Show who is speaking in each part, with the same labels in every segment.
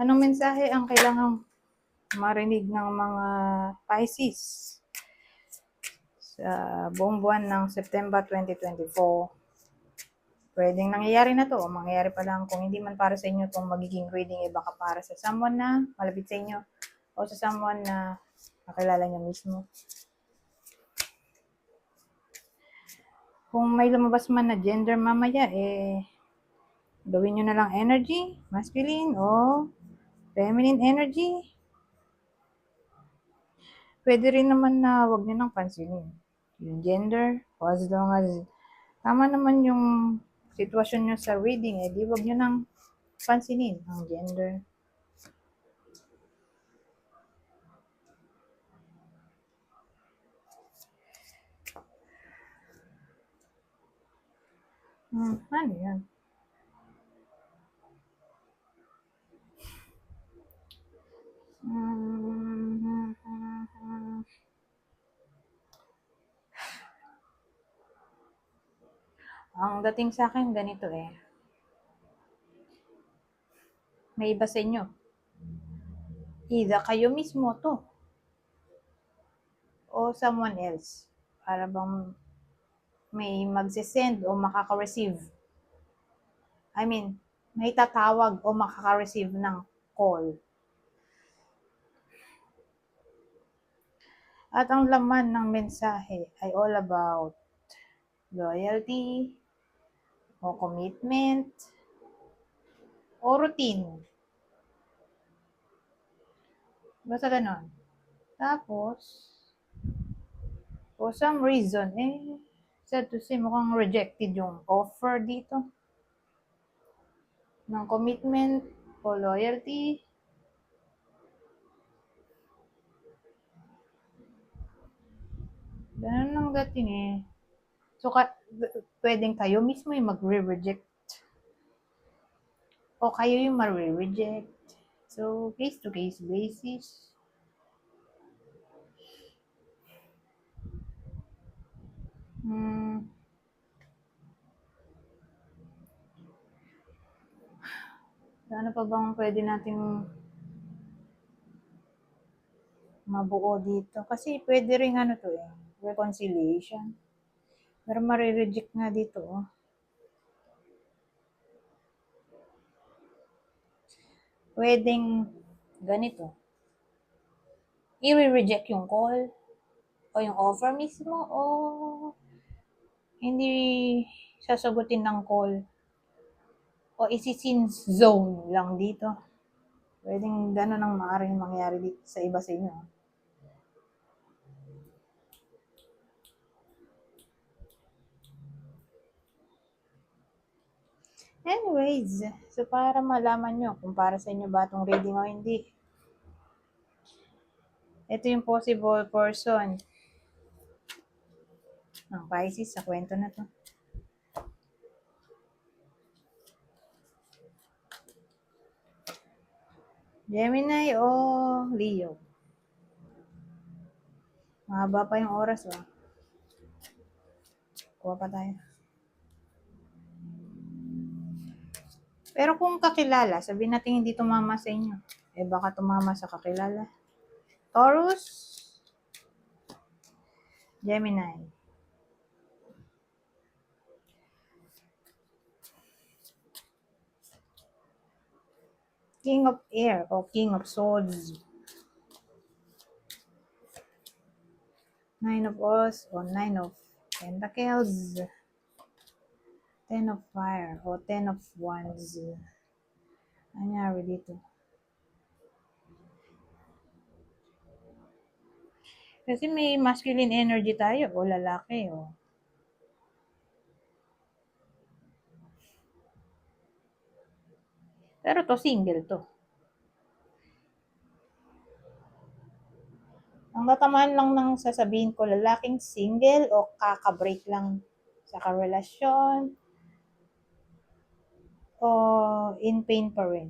Speaker 1: Anong mensahe ang kailangang marinig ng mga Pisces sa buong buwan ng September 2024? Pwedeng nangyayari na to o mangyayari pa lang. Kung hindi man para sa inyo itong magiging reading, baka para sa someone na malapit sa inyo o sa someone na nakilala nyo mismo. Kung may lumabas man na gender mamaya, gawin nyo na lang energy, masculine o feminine energy. Pwede rin naman na wag nyo nang pansinin yung gender, o as long as tama naman yung sitwasyon nyo sa reading, di wag nyo nang pansinin ang gender. Ano yan? Ang dating sa akin, ganito may iba sa inyo. Either kayo mismo to, o someone else. Para bang may magsisend o makaka-receive. I mean, may tatawag o makaka-receive ng call. At ang laman ng mensahe ay all about loyalty, o commitment, o routine. Basta ganon. Tapos, for some reason, sad to say, mukhang rejected yung offer dito ng commitment o loyalty. Ganun ang dating So, pwedeng kayo mismo yung magre-reject o kayo yung marre-reject. So, case-to-case basis. Ano pa bang pwede nating mabuo dito? Kasi pwede rin reconciliation. Pero marireject nga dito. Pwedeng ganito. I-reject yung call o yung offer mismo o hindi sasagutin ng call o isi-sin zone lang dito. Pwedeng gano'n ang maaaring mangyari dito sa iba sa inyo. Anyways, so para malaman nyo kung para sa inyo ba itong reading o hindi, ito yung possible person ng Pisces sa kwento na to. Gemini o Leo. Mahaba pa yung oras Kuha pa tayo. Pero kung kakilala, sabihin natin hindi tumama sa inyo. Baka tumama sa kakilala. Taurus, Gemini. King of Air o King of Swords. Nine of Wands o Nine of Pentacles. Ten of Fire o Ten of Wands. Anyari dito? Kasi may masculine energy tayo o lalaki Pero to single to. Ang tatamaan lang ng sasabihin ko, lalaking single o kakabreak lang sa karelasyon o in pain pa rin.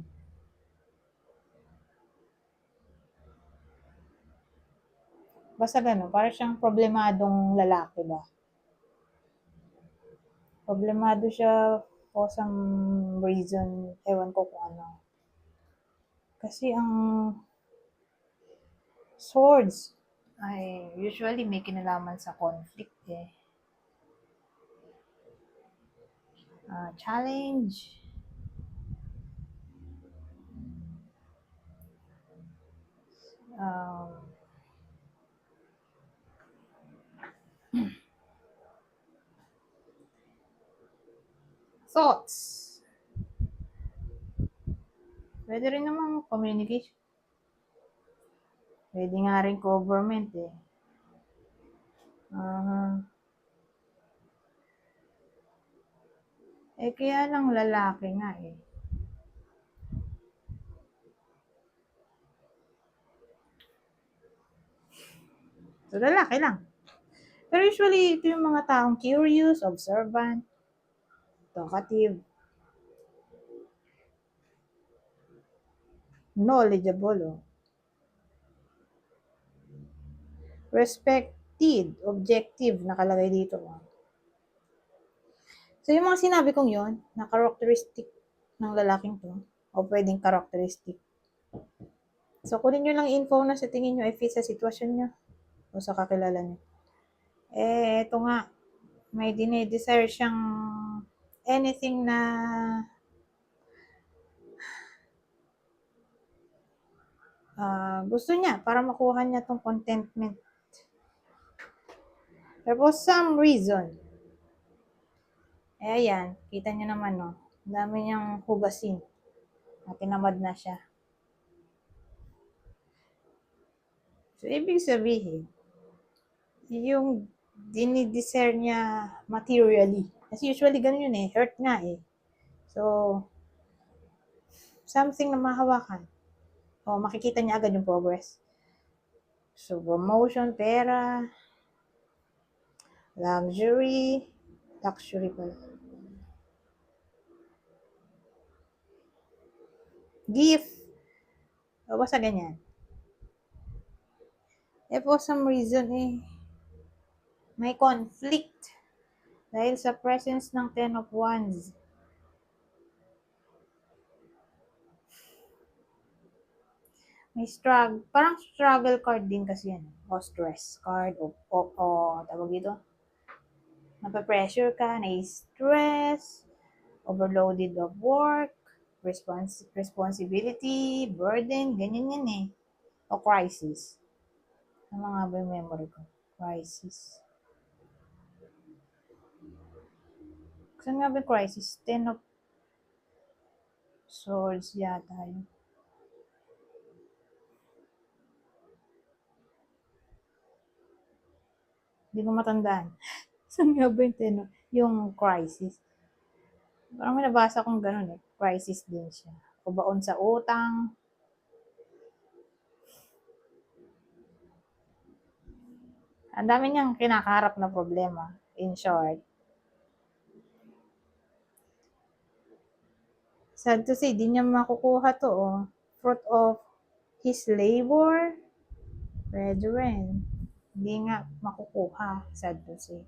Speaker 1: Basta gano'n, parang siyang problemadong lalaki ba? Problemado siya for some reason, ewan ko kung ano. Kasi ang swords ay usually may kinalaman sa conflict eh. Challenge. Um, thoughts. Pwede rin naman communication. Pwede nga rin government eh. Kaya lang lalaki nga eh. So, lalaki lang. Pero usually, ito yung mga taong curious, observant, talkative, knowledgeable, respected, objective, nakalagay dito. So, yung mga sinabi kong yon na characteristic ng lalaking to, o pwedeng characteristic. So, kunin nyo lang info na sa tingin nyo ay fit sa sitwasyon nyo o sa kakilala nyo. Ito nga, may dinedesire siyang anything na gusto niya para makuha niya tong contentment. Pero for some reason, ayan, kita niyo naman, no? Dami niyang hugasin. Tinamad na siya. So, ibig sabihin, yung dinidesire niya materially. Kasi usually ganun yun eh. Hurt nga eh. So, something na mahawakan. O, makikita niya agad yung progress. So, promotion, pera, luxury pala. Gift. O, basta ganyan. For some reason may conflict dahil sa presence ng Ten of Wands. May parang struggle card din kasi yan. O stress card, o tawag dito. Napapressure ka, na-stress, overloaded of work, responsibility, burden, ganyan yan eh. O crisis. Ano nga ba yung memory ko? Crisis. Saan nga ba yung crisis? Ten of Swords yata yun. Hindi ko matandaan. Saan nga ba yung yung crisis? Parang may nabasa kong ganun eh. Crisis din siya. O baon sa utang. Ang dami niyang kinakaharap na problema. In short. Sad to say, di niya makukuha to fruit of his labor. Pwede rin. Hindi nga makukuha. Sad to say.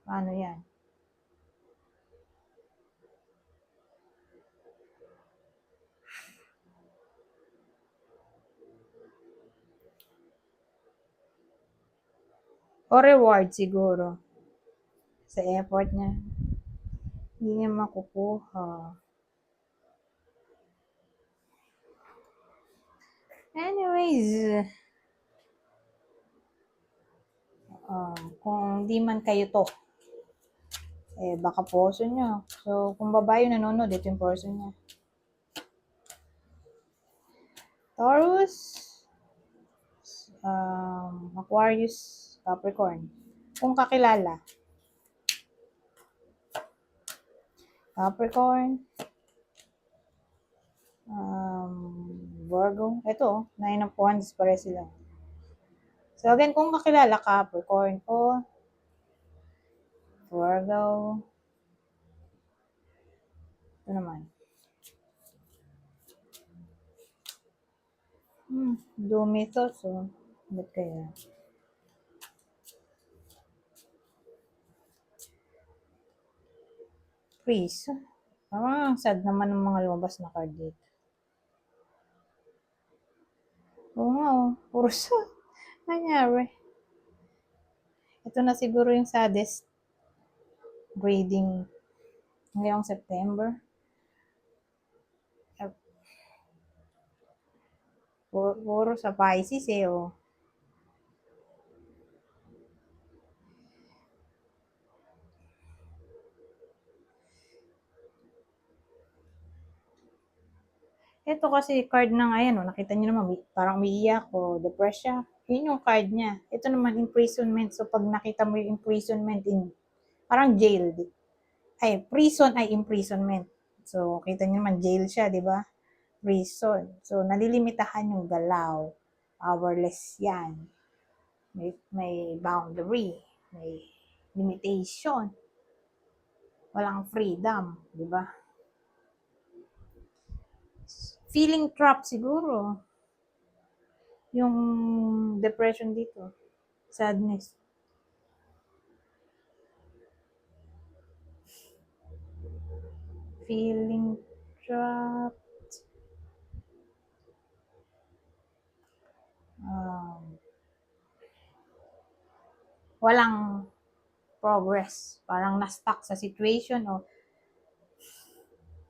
Speaker 1: Paano yan? O reward siguro. Sa effort niya. Hindi niya makukuha. Anyways, kung di man kayo to, baka person nyo. So, kung babae yung nanonood, ito yung person niya. Taurus, Aquarius, Capricorn. Kung kakilala. Capricorn, Virgo. Ito, 9 of Wands, pare sila. So, again, kung kakilala Capricorn o Virgo, ito naman. Dumi to, so, ba't kaya? Freeze. Parang sad naman ng mga lumabas na card dito. Oo nga, oh. Puro sad. Nangyari. Ito na siguro yung saddest grading ngayong September. Puro sa Pisces eh, oh. Ito kasi card ng ayan, oh, nakita niyo naman, parang umiiyak o depressed siya. Yun yung card niya. Ito naman, imprisonment. So, pag nakita mo yung imprisonment parang jail. Ay, prison ay imprisonment. So, kita niyo naman, jail siya, di ba? Prison. So, nalilimitahan yung galaw. Powerless yan. May boundary. May limitation. Walang freedom, di ba? Feeling trapped siguro. Yung depression dito. Sadness. Feeling trapped. Walang progress. Parang na-stuck sa situation o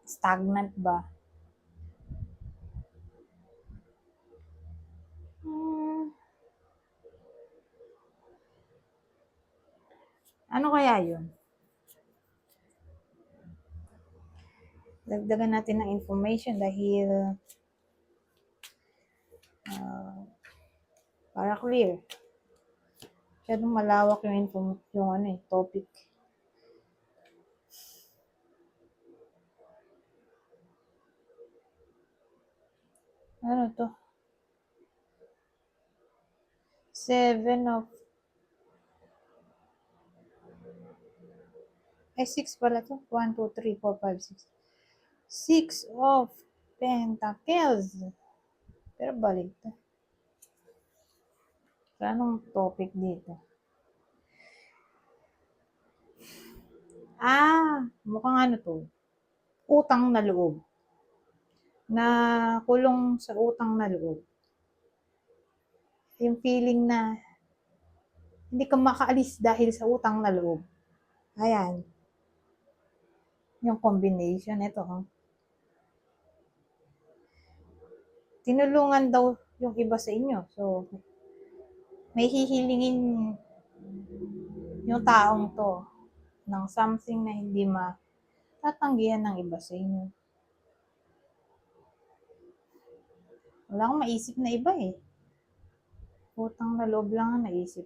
Speaker 1: stagnant ba? Ano kaya yun? Dagdagan natin ng information dahil para clear. Masyadong malawak yung ano eh, topic. Ano to? 6 pala to. 1, 2, 3, 4, 5, 6. 6 of Pentacles. Pero balik to. So, anong topic dito? Mukhang ano to. Utang na loob. Na kulong sa utang na loob. Yung feeling na hindi ka makaalis dahil sa utang na loob. Ayan. Yung combination. Ito. Tinulungan daw yung iba sa inyo. So, may hihilingin yung taong to ng something na hindi matatanggihan ng iba sa inyo. Wala akong maisip na iba eh. Utang na loob lang ang naisip.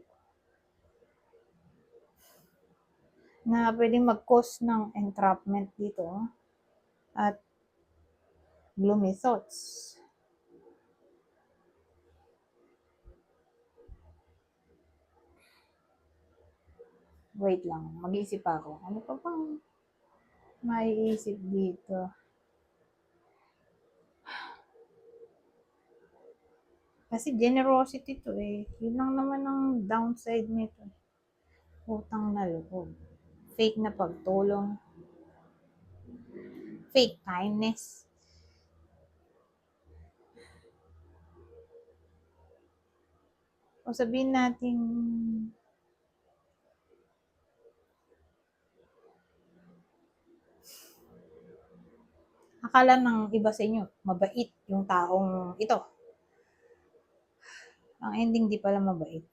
Speaker 1: Na pwedeng mag-cause ng entrapment dito. At gloomy thoughts. Wait lang, mag-iisip ako. Ano pa bang maiisip dito? Kasi generosity to eh. Yun lang naman ang downside nito. Utang na loob. Fake na pagtulong. Fake kindness. O sabihin natin akala ng iba sa inyo, mabait yung taong ito. Ang ending di pala mabait.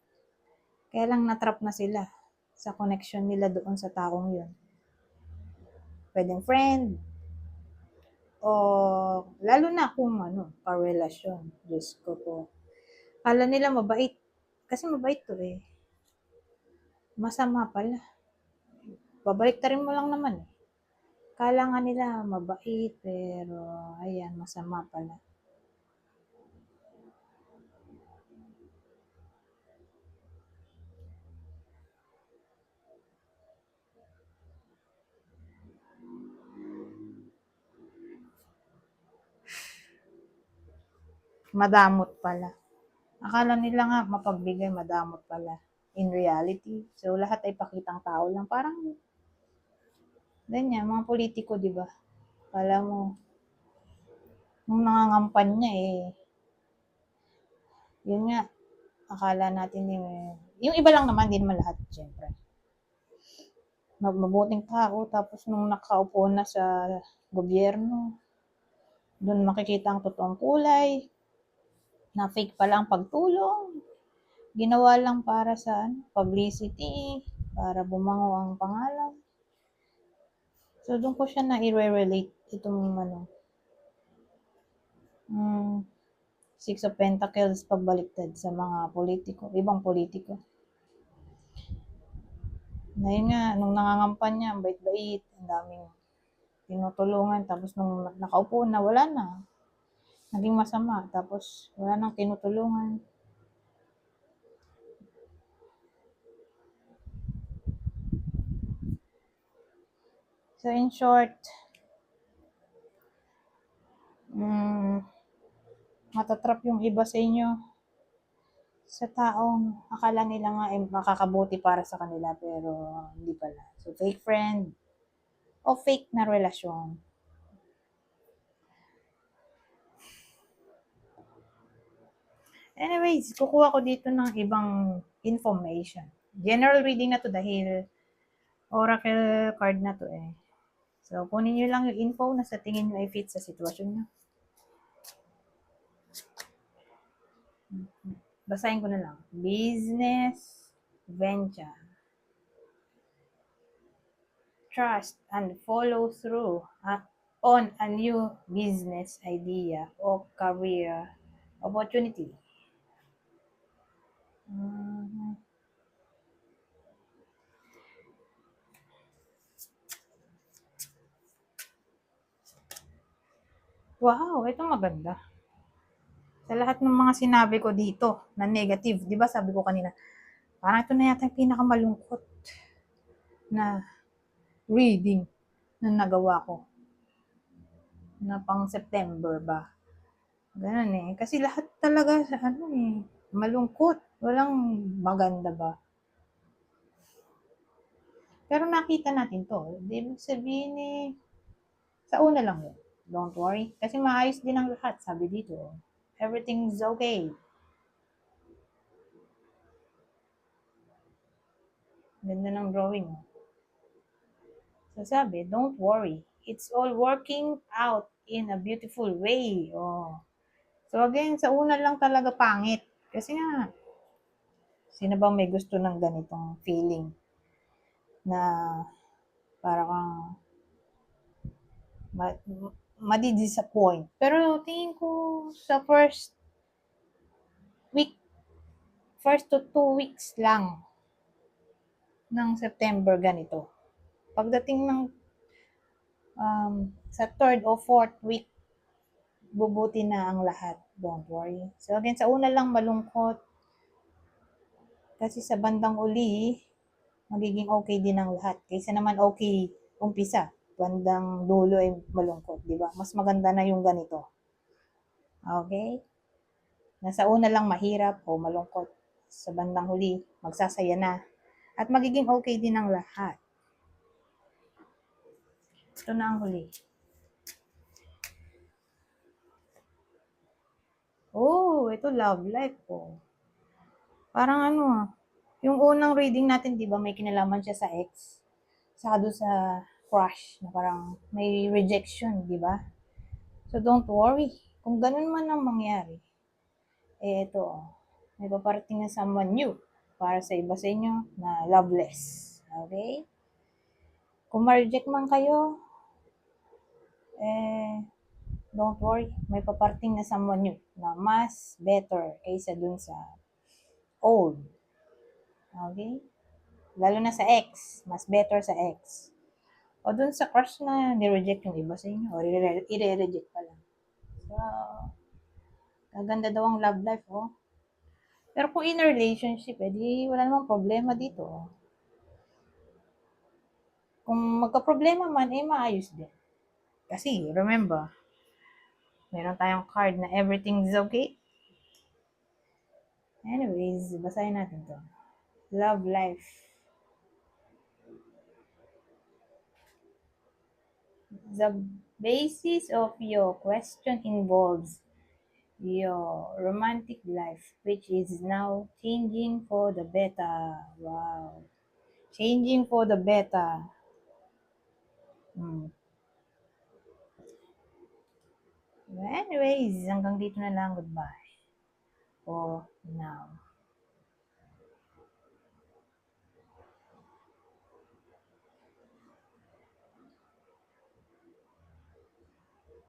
Speaker 1: Kaya lang natrap na sila sa connection nila doon sa taong yun. Pwedeng friend, o lalo na kung ano, karelasyon. Diyos ko po. Akala nila mabait. Kasi mabait to eh. Masama pala. Babalik ta rin mo lang naman eh. Akala nga nila mabait, pero ayan, masama pala. Madamot pala. Akala nila nga mapagbigay, madamot pala. In reality. So, lahat ay pakitang tao lang. Parang Ganyan, mga politiko, di ba? Kala mo, nung nangangampanya yun nga, akala natin yung iba lang naman, din naman lahat, syempre. Mabuting tao, tapos nung nakaupo na sa gobyerno, doon makikita ang totoong kulay, na fake pala ang pagtulong, ginawa lang para sa publicity, para bumango ang pangalan. So, doon ko siya na i-relate itong Six of Pentacles pagbaliktad sa mga politiko, ibang politiko. Na yun nga, nung nangangampanya, ang bait-bait, ang daming tinutulungan, tapos nung nakaupo na, wala na. Naging masama, tapos wala nang tinutulungan. So, in short, matatrap yung iba sa inyo sa taong akala nila nga makakabuti para sa kanila, pero hindi pala. So, fake friend o fake na relasyon. Anyways, kukuha ko dito ng ibang information. General reading na to dahil oracle card na to eh. So, kunin nyo lang yung info na sa tingin nyo ay fit sa sitwasyon nyo. Basahin ko na lang. Business venture. Trust and follow through on a new business idea or career opportunity. Wow, ito maganda. Sa lahat ng mga sinabi ko dito na negative, di ba sabi ko kanina, parang ito na yata yung pinakamalungkot na reading na nagawa ko. Na pang September ba? Ganun eh. Kasi lahat talaga, malungkot. Walang maganda ba? Pero nakita natin to. Di sabihin sa una lang yun. Don't worry. Kasi maayos din ang lahat, sabi dito. Everything's okay. Ganda ng drawing. So sabi, don't worry. It's all working out in a beautiful way. Oh. So again, sa una lang talaga pangit. Kasi nga, sino bang may gusto ng ganitong feeling na para kang madi-disappoint. Pero tingin ko sa first to 2 weeks lang ng September ganito. Pagdating ng sa third o fourth week, bubuti na ang lahat. Don't worry. So again, sa una lang malungkot. Kasi sa bandang uli, magiging okay din ang lahat. Kaysa naman okay umpisa, bandang dulo ay malungkot, di ba? Mas maganda na yung ganito. Okay? Nasa una lang mahirap o malungkot. Sa bandang huli, magsasaya na. At magiging okay din ang lahat. Ito na ang huli. Oh, ito love life po. Parang yung unang reading natin, di ba, may kinalaman siya sa ex. Saka doon sa crush, na parang may rejection, di ba? So don't worry. Kung ganun man ang mangyari, ito, may paparating na someone new para sa iba sa inyo na loveless. Okay? Kung ma-reject man kayo, don't worry, may paparating na someone new na mas better kaysa dun sa old. Okay? Lalo na sa ex, mas better sa ex. O dun sa crush na ni-reject yung iba sa inyo, o i-reject pa lang. So, kaganda daw ang love life, oh. Pero kung in a relationship, di wala namang problema dito. Kung magka-problema man, maayos din. Kasi, remember, meron tayong card na everything's okay. Anyways, basahin natin to. Love life. The basis of your question involves your romantic life, which is now changing for the better. Wow. Changing for the better. Hmm. Anyways, hanggang dito na lang. Goodbye for now.